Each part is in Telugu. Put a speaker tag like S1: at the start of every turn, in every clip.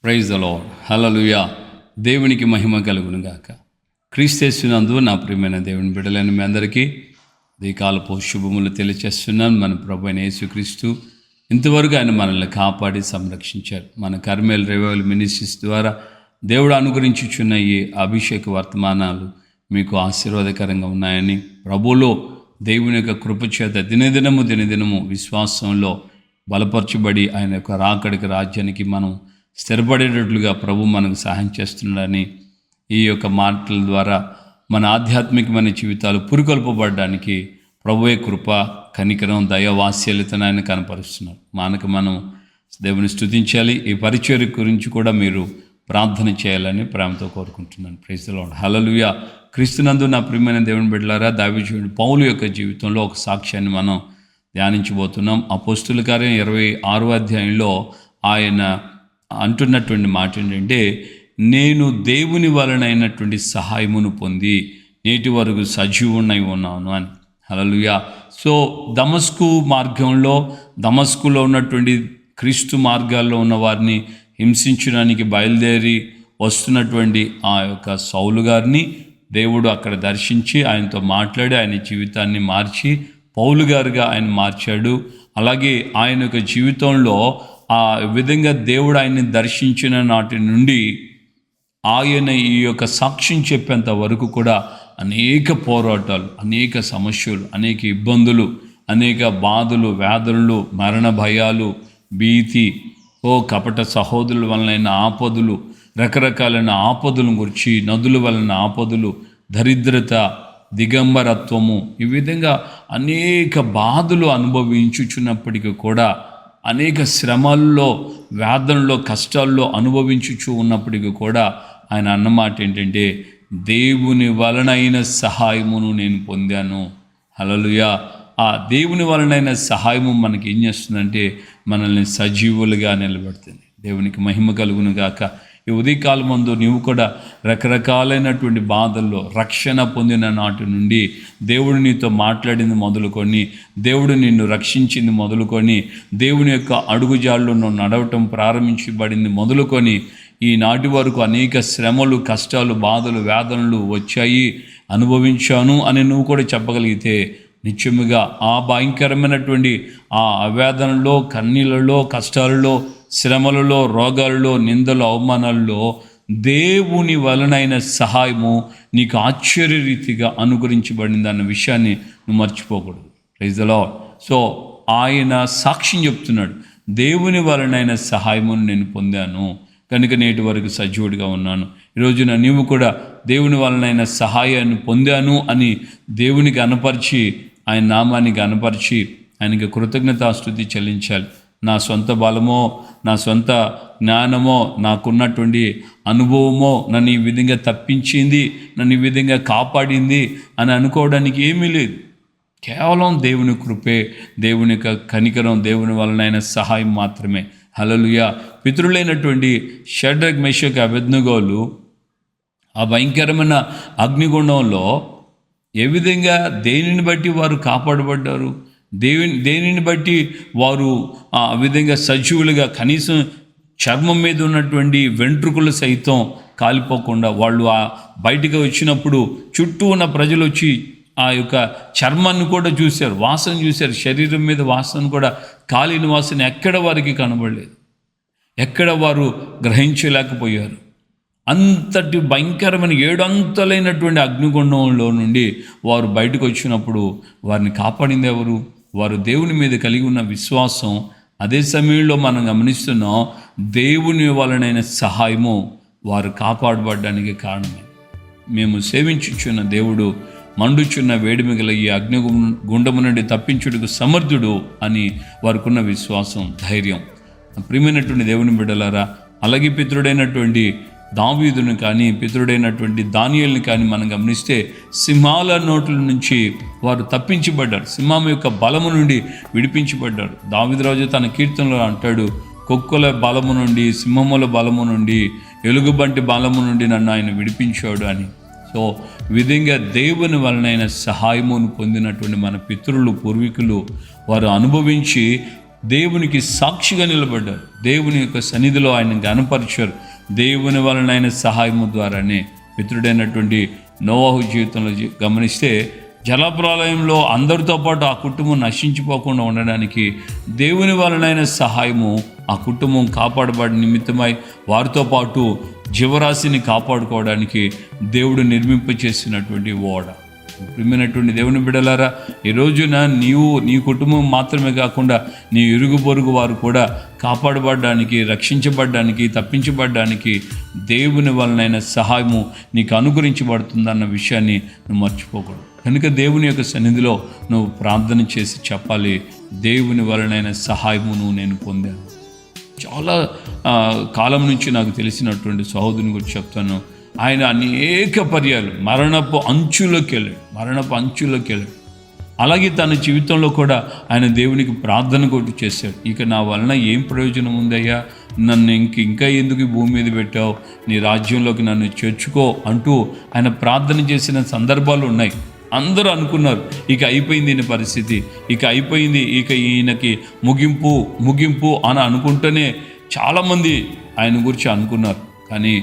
S1: Praise the lord. హల్లెలూయా. దేవునికి మహిమ కలుగును గాక. క్రీస్తేస్తున్నందు నా ప్రియమైన దేవుని బిడ్డలైన మీ అందరికీ ఈ కాలపు శుభములు తెలియచేస్తున్నాను. మన ప్రభు అయిన యేసుక్రీస్తు ఇంతవరకు ఆయన మనల్ని కాపాడి సంరక్షించారు. మన కర్మేల్ రివైవల్ మినిస్ట్రీస్ ద్వారా దేవుడు అనుగ్రహించుచున్న ఈ అభిషేక వర్తమానాలు మీకు ఆశీర్వాదకరంగా ఉన్నాయని, ప్రభువులో దేవుని యొక్క కృపచేత దినదినము విశ్వాసంలో బలపరచబడి ఆయన యొక్క రాకడికి రాజ్యానికి మనం స్థిరపడేటట్లుగా ప్రభు మనకు సహాయం చేస్తున్నాడని, ఈ యొక్క మాటల ద్వారా మన ఆధ్యాత్మికమైన జీవితాలు పురికొల్పబడడానికి ప్రభువే కృప, కనికరం, దయ, వాత్సల్యతను ఆయన కనపరుస్తున్నారు. మనం దేవుని స్తుతించాలి. ఈ పరిచర్య గురించి కూడా మీరు ప్రార్థన చేయాలని ప్రేమతో కోరుకుంటున్నాను. Praise the Lord. హల్లెలూయా. క్రీస్తునందు నా ప్రియమైన దేవుని బిడ్డలారా, దావీదు పౌలు యొక్క జీవితంలో ఒక సాక్ష్యాన్ని మనం ధ్యానించబోతున్నాం. అపోస్తుల కార్యం 26వ అధ్యాయంలో ఆయన అంటున్నటువంటి మాట ఏంటంటే, నేను దేవుని వలనైనటువంటి సహాయమును పొంది నేటి వరకు సజీవునై ఉన్నాను అని. హల్లెలూయా. సో దమస్కులో ఉన్నటువంటి క్రీస్తు మార్గాల్లో ఉన్న వారిని హింసించడానికి బయలుదేరి వస్తున్నటువంటి ఆ యొక్క సౌలు గారిని దేవుడు అక్కడ దర్శించి ఆయనతో మాట్లాడి ఆయన జీవితాన్ని మార్చి పౌలు గారుగా ఆయన మార్చాడు. అలాగే ఆయన యొక్క జీవితంలో ఆ విధంగా దేవుడు ఆయన్ని దర్శించిన నాటి నుండి ఆయన ఈ యొక్క సాక్ష్యం చెప్పేంత వరకు కూడా అనేక పోరాటాలు, అనేక సమస్యలు, అనేక ఇబ్బందులు, అనేక బాధలు, వ్యాధులు, మరణ భయాలు, భీతి, కపట సహోదరుల వలన ఆపదలు, రకరకాలైన ఆపదలను గురించి, నదుల వలన ఆపదలు, దరిద్రత, దిగంబరత్వము, ఈ విధంగా అనేక బాధలు అనుభవించుచున్నప్పటికీ కూడా, అనేక శ్రమల్లో, వ్యాధుల్లో, కష్టాల్లో అనుభవించుచు ఉన్నప్పటికీ కూడా ఆయన అన్నమాట ఏంటంటే, దేవుని వలనైన సహాయమును నేను పొందాను. హల్లెలూయా. ఆ దేవుని వలనైన సహాయము మనకి ఏం చేస్తుందంటే మనల్ని సజీవులుగా నిలబెడుతుంది. దేవునికి మహిమ కలుగును గాక. ఈ ఉదయకాలం ముందు నీవు కూడా రకరకాలైనటువంటి బాధల్లో రక్షణ పొందిన నాటి నుండి దేవుడు నీతో మాట్లాడింది మొదలుకొని, దేవుడు నిన్ను రక్షించింది మొదలుకొని, దేవుని యొక్క అడుగుజాల్లో నువ్వు నడవటం ప్రారంభించబడింది మొదలుకొని, ఈనాటి వరకు అనేక శ్రమలు, కష్టాలు, బాధలు, వేదనలు వచ్చాయి, అనుభవించాను అని నువ్వు కూడా చెప్పగలిగితే నిత్యముగా ఆ భయంకరమైనటువంటి ఆ అవేదనలో, కన్నీళ్ళలో, కష్టాలలో, శ్రమలలో, రోగాలలో, నిందలు, అవమానాల్లో దేవుని వలనైన సహాయము నీకు ఆశ్చర్యరీతిగా అనుగ్రహించబడింది అన్న విషయాన్ని నువ్వు మర్చిపోకూడదు. Praise the lord. సో ఆయన సాక్ష్యం చెప్తున్నాడు, దేవుని వలనైన సహాయమును నేను పొందాను కనుక నేటి వరకు సజీవుడిగా ఉన్నాను. ఈరోజున నీవు కూడా దేవుని వలనైన సహాయాన్ని పొందాను అని దేవునికి గనపరిచి, ఆయన నామాన్ని గనపరిచి ఆయనకి కృతజ్ఞతాస్తుతి చెల్లించాలి. నా సొంత బలమో, నా సొంత జ్ఞానమో, నాకున్నటువంటి అనుభవమో నన్ను ఈ విధంగా తప్పించింది, నన్ను ఈ విధంగా కాపాడింది అని అనుకోవడానికి ఏమీ లేదు. కేవలం దేవుని కృపే, దేవుని యొక్క కనికరం, దేవుని వలనైన సహాయం మాత్రమే. హల్లెలూయా. పితరులైనటువంటి షడ్రక్, మెషక్, అబేద్నెగోలు ఆ భయంకరమైన అగ్నిగుండంలో ఏ విధంగా దేనిని బట్టి వారు కాపాడబడ్డారు, దేనిని బట్టి వారు ఆ విధంగా సజీవులుగా, కనీసం చర్మం మీద ఉన్నటువంటి వెంట్రుకలు సైతం కాలిపోకుండా వాళ్ళు ఆ బయటికి వచ్చినప్పుడు చుట్టూ ఉన్న ప్రజలు వచ్చి ఆ యొక్క చర్మాన్ని కూడా చూశారు, వాసన చూశారు, శరీరం మీద వాసన కూడా, కాలిన వాసన ఎక్కడ వారికి కనబడలేదు, ఎక్కడ వారు గ్రహించలేకపోయారు. అంతటి భయంకరమైన 7 అంతలైనటువంటి అగ్నిగుండంలో నుండి వారు బయటకు వచ్చినప్పుడు వారిని కాపాడింది ఎవరు? వారు దేవుని మీద కలిగి ఉన్న విశ్వాసం. అదే సమయంలో మనం గమనిస్తున్నాం, దేవుని వలనైన సహాయము వారు కాపాడబడడానికి కారణమే. మేము సేవించుచున్న దేవుడు మండుచున్న వేడిమిగల ఈ గుండము నుండి తప్పించుటకు సమర్థుడు అని వారికున్న విశ్వాసం, ధైర్యం. ప్రియమైనటువంటి దేవుని బిడ్డలారా, అలాగే పితరుడైనటువంటి దావీదును కానీ, పితరుడైనటువంటి దానియేలుని కానీ మనం గమనిస్తే సింహాల నోట్ల నుంచి వారు తప్పించబడ్డారు, సింహం యొక్క బలము నుండి విడిపించబడ్డారు. దావీదురాజు తన కీర్తనలో అంటాడు, కుక్కల బలము నుండి, సింహముల బలము నుండి, ఎలుగుబంటి బలము నుండి నన్ను ఆయన విడిపించాడు అని. సో విధంగా దేవుని వలనైన సహాయమును పొందినటువంటి మన పితరులు, పూర్వీకులు వారు అనుభవించి దేవునికి సాక్షిగా నిలబడ్డారు. దేవుని యొక్క సన్నిధిలో ఆయన గనపరిచారు. దేవుని వలన ఆయన సహాయము ద్వారానే. మిత్రుడైనటువంటి నోవాహు జీవితంలో గమనిస్తే జలప్రలయంలో అందరితో పాటు ఆ కుటుంబం నశించిపోకుండా ఉండడానికి దేవుని వలనైన సహాయము ఆ కుటుంబం కాపాడబడి నిమిత్తమై వారితో పాటు జీవరాశిని కాపాడుకోవడానికి దేవుడు నిర్మింపచేసినటువంటి ఓడ. ప్రియమైనటువంటి దేవుని బిడ్డలారా, ఈ రోజున నీ కుటుంబం మాత్రమే కాకుండా నీ ఇరుగు పొరుగు వారు కూడా కాపాడబడడానికి, రక్షించబడడానికి, తప్పించబడడానికి దేవుని వలనైన సహాయము నీకు అనుగ్రహించబడుతుందన్న విషయాన్ని నువ్వు మర్చిపోకూడదు. కనుక దేవుని యొక్క సన్నిధిలో నువ్వు ప్రార్థన చేసి చెప్పాలి, దేవుని వలనైన సహాయమును నేను పొందాను. చాలా కాలం నుంచి నాకు తెలిసినటువంటి సహోదరుని గురించి చెప్తాను. ఆయన అనేక పర్యాలు మరణపు అంచులోకి వెళ్ళాడు. అలాగే తన జీవితంలో కూడా ఆయన దేవునికి ప్రార్థన కొట్టు చేశాడు. ఇక నా వలన ఏం ప్రయోజనం ఉందయ్యా, నన్ను ఇంకా ఎందుకు భూమి మీద పెట్టావు, నీ రాజ్యంలోకి నన్ను చేర్చుకో అంటూ ఆయన ప్రార్థన చేసిన సందర్భాలు ఉన్నాయి. అందరూ అనుకున్నారు ఇక అయిపోయింది ఈయన పరిస్థితి, ఇక అయిపోయింది, ఇక ఈయనకి ముగింపు అని అనుకుంటూనే చాలామంది ఆయన గురించి అనుకున్నారు. కానీ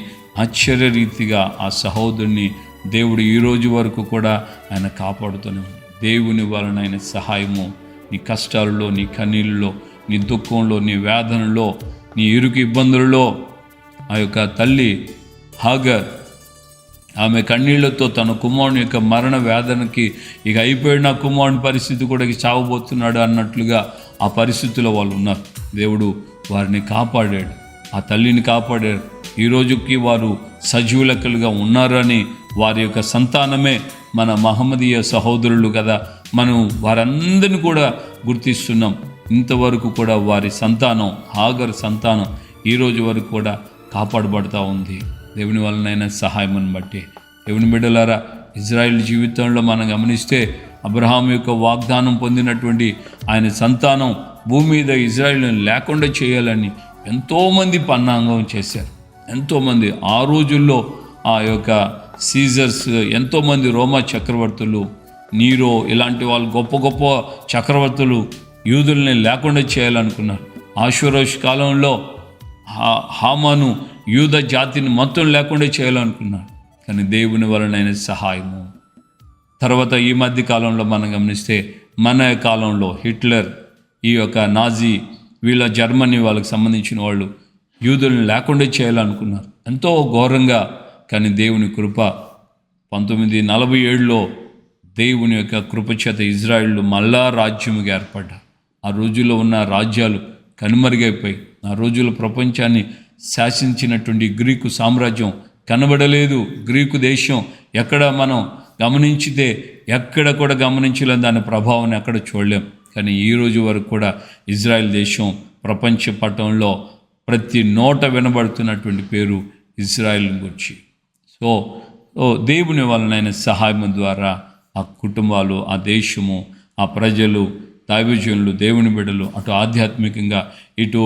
S1: ఆశ్చర్యరీతిగా ఆ సహోదరుని దేవుడు ఈ రోజు వరకు కూడా ఆయన కాపాడుతూనే ఉన్నాడు. దేవుని వలన ఆయన సహాయము నీ కష్టాలలో, నీ కన్నీళ్ళలో, నీ దుఃఖంలో, నీ వేదనలో, నీ ఇరుకు ఇబ్బందులలో ఆ యొక్క తల్లి హాగర్ ఆమె కన్నీళ్లతో తన కుమారుని యొక్క మరణ వేదనకి ఇక అయిపోయిన నా కుమారుని పరిస్థితి కూడా చావబోతున్నాడు అన్నట్లుగా ఆ పరిస్థితిలో వాళ్ళు ఉన్నారు. దేవుడు వారిని కాపాడాడు, ఆ తల్లిని కాపాడాడు. ఈ రోజుకి వారు సజీవులకలుగా ఉన్నారని వారి యొక్క సంతానమే మన మహమ్మదీయ సహోదరులు కదా. మనం వారందరిని కూడా గుర్తిస్తున్నాం. ఇంతవరకు కూడా వారి సంతానం, హాగర్ సంతానం ఈ రోజు వరకు కూడా కాపాడబడుతూ ఉంది దేవుని వలనైనా సహాయమని బట్టి. దేవుని బిడ్డలారా, ఇజ్రాయిల్ జీవితంలో మనం గమనిస్తే అబ్రహాం యొక్క వాగ్దానం పొందినటువంటి ఆయన సంతానం భూమి మీద ఇజ్రాయిల్ని లేకుండా చేయాలని ఎంతోమంది పన్నాంగం చేశారు. ఎంతోమంది ఆ రోజుల్లో ఆ యొక్క సీజర్స్, ఎంతోమంది రోమా చక్రవర్తులు, నీరో ఇలాంటి వాళ్ళు గొప్ప గొప్ప చక్రవర్తులు యూదుల్ని లేకుండా చేయాలనుకున్నారు. ఆషురోష్ కాలంలో హామాను యూద జాతిని మొత్తం లేకుండా చేయాలనుకున్నాడు. కానీ దేవుని వలనైన సహాయము. తర్వాత ఈ మధ్య కాలంలో మనం గమనిస్తే మన కాలంలో హిట్లర్, ఈ యొక్క నాజీ, వీళ్ళ జర్మనీ వాళ్ళకి సంబంధించిన వాళ్ళు యూదులను లేకుండా చేయాలనుకున్నారు ఎంతో ఘోరంగా. కానీ దేవుని కృప 1947లో దేవుని యొక్క కృపచేత ఇజ్రాయిల్ మళ్ళా రాజ్యముగా ఏర్పడ్డారు. ఆ రోజుల్లో ఉన్న రాజ్యాలు కనుమరుగైపోయి, ఆ రోజుల్లో ప్రపంచాన్ని శాసించినటువంటి గ్రీకు సామ్రాజ్యం కనబడలేదు. గ్రీకు దేశం ఎక్కడ మనం గమనించితే ఎక్కడ కూడా గమనించలేం, దాని ప్రభావాన్ని ఎక్కడ చూడలేం. కానీ ఈ రోజు వరకు కూడా ఇజ్రాయెల్ దేశం ప్రపంచ పటంలో ప్రతి నోట వినబడుతున్నటువంటి పేరు ఇజ్రాయెల్ గురించి. సో దేవుని వలనైన సహాయం ద్వారా ఆ కుటుంబాలు, ఆ దేశము, ఆ ప్రజలు, దైవజనులు, దేవుని బిడ్డలు, అటు ఆధ్యాత్మికంగా ఇటు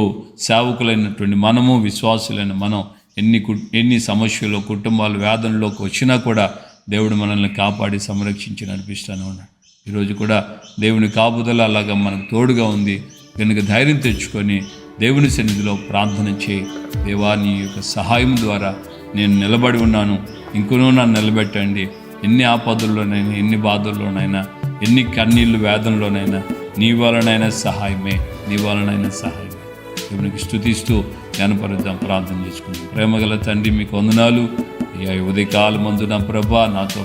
S1: సేవకులైనటువంటి మనము, విశ్వాసులైన మనం ఎన్ని సమస్యలు, కుటుంబాలు, వేదనలోకి వచ్చినా కూడా దేవుడు మనల్ని కాపాడి సంరక్షించి నడిపిస్తూనే ఉన్నాడు. ఈరోజు కూడా దేవుని కాపుదల అలాగా మనకు తోడుగా ఉంది కనుక ధైర్యం తెచ్చుకొని దేవుని సన్నిధిలో ప్రార్థన చేయి. దేవా, నీ యొక్క సహాయం ద్వారా నేను నిలబడి ఉన్నాను, ఇంకనూ నన్ను నిలబెట్టండి. ఎన్ని ఆపదల్లోనైనా, ఎన్ని బాధల్లోనైనా, ఎన్ని కన్నీళ్ళు వేదనలోనైనా నీ వలనైనా సహాయమే, నీ వలనైనా సహాయమే. దేవునికి స్తుతిస్తూ జ్ఞానపరుద్దాం, ప్రార్థన చేసుకుందాం. ప్రేమగల తండ్రి, మీకు వందనాలు అయ్యా. ఉదయకాలం మందు నా ప్రభా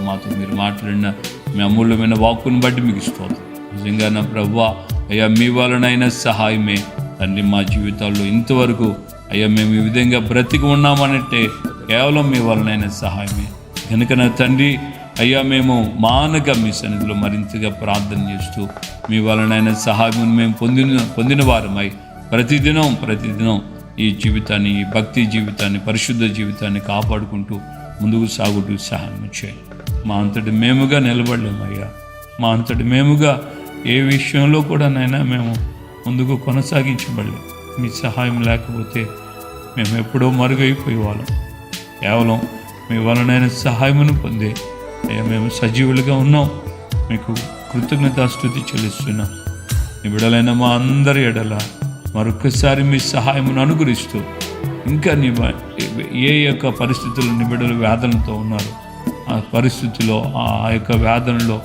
S1: మాతో మీరు మాట్లాడిన మీ అమూల్యమైన వాక్కుని బట్టి మీకు స్తోత్రం. నిజంగా నా ప్రభా అయ్యా, మీ వలనైనా సహాయమే తండ్రి. మా జీవితాల్లో ఇంతవరకు అయ్యా మేము ఈ విధంగా బ్రతికి ఉన్నామనంటే కేవలం మీ వలనైనా సహాయమే కనుక నా తండ్రి అయ్యా, మేము మానక మీ సన్నిధిలో మరింతగా ప్రార్థన చేస్తూ మీ వలనైనా సహాయం మేము పొందిన వారమై ప్రతిదినం ఈ జీవితాన్ని, ఈ భక్తి జీవితాన్ని, పరిశుద్ధ జీవితాన్ని కాపాడుకుంటూ ముందుకు సాగుతూ సహాయం చేయండి. మా అంతటి మేముగా నిలబడలేమయ్యా. మా అంతటి మేముగా ఏ విషయంలో కూడా నైనా మేము ముందుకు కొనసాగించబడలేం. మీ సహాయం లేకపోతే మేము ఎప్పుడో మరుగైపోయే వాళ్ళం. కేవలం మీ వలనైన సహాయమును పొందే అయ్యా మేము సజీవులుగా ఉన్నాం. మీకు కృతజ్ఞతాస్తుతి చెల్లిస్తున్నాం. నీ బిడ్డలైన మా అందరి ఎడల మరొకసారి మీ సహాయమును అనుగ్రహిస్తూ ఇంకా ఏ యొక్క పరిస్థితుల్లో నీ బిడ్డలు వేదనతో ఉన్నారు, ఆ పరిస్థితిలో ఆ యొక్క వేదనలో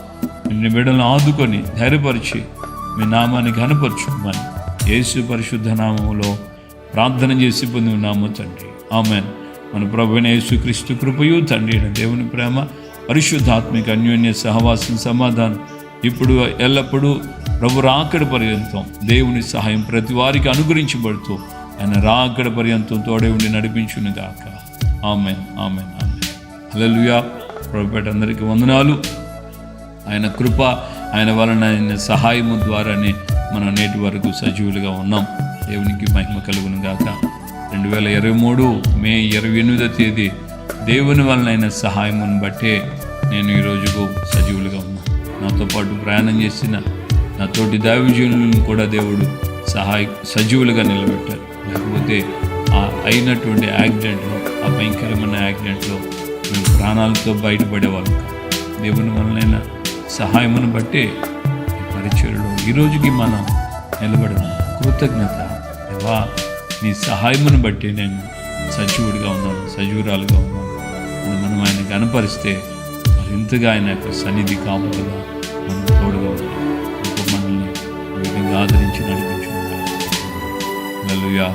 S1: నీ బిడ్డలను ఆదుకొని ధైర్యపరిచి మీ నామాన్ని ఘనపరచుకోమని యేసు పరిశుద్ధ నామములో ప్రార్థన చేసి పొంది ఉన్నాము తండ్రి. ఆమెన్. మన ప్రభువైన యేసుక్రీస్తు కృపయు తండ్రి అయిన దేవుని ప్రేమ పరిశుద్ధాత్మిక అన్యోన్య సహవాసం సమాధానం ఇప్పుడు ఎల్లప్పుడూ ప్రభు రాకడ పర్యంతం దేవుని సహాయం ప్రతి వారికి అనుగ్రహించబడుతూ ఆయన రాకడ పర్యంతం తోడే ఉండి నడిపించును గాక. Amen, amen, amen. హల్లెలూయా. ప్రభుపేట అందరికీ వందనాలు. ఆయన కృప, ఆయన వలన ఆయన సహాయము ద్వారానే మనం నేటి వరకు సజీవులుగా ఉన్నాం. దేవునికి మహిమ కలుగును గాక. 2023 మే 28వ తేదీ దేవుని వలన అయిన సహాయమును బట్టే నేను ఈరోజుకు సజీవులుగా ఉన్నాను. నాతో పాటు ప్రయాణం చేసిన నా తోటి దైవజనులను కూడా దేవుడు సజీవులుగా నిలబెట్టారు. లేకపోతే ఆ అయినటువంటి యాక్సిడెంట్లో, ఆ భయంకరమైన యాక్సిడెంట్లో మేము ప్రాణాలతో బయటపడేవాళ్ళం కాదు. దేవుని వలన సహాయమును బట్టే ఈ పరిచర్యలో ఈరోజుకి మనం నిలబడి కృతజ్ఞత. దేవా, నీ సహాయమును బట్టి నేను సజీవుడిగా ఉన్నాను, సజీవురాలుగా ఉన్నాను. మనం ఆయన కనపరిస్తే మరింతగా ఆయన యొక్క సన్నిధి కాపులుగా మనం తోడుగా ఉన్నాం. మనల్ని ఈ విధంగా ఆదరించి నడిపించుకుంటాం. హల్లెలూయా.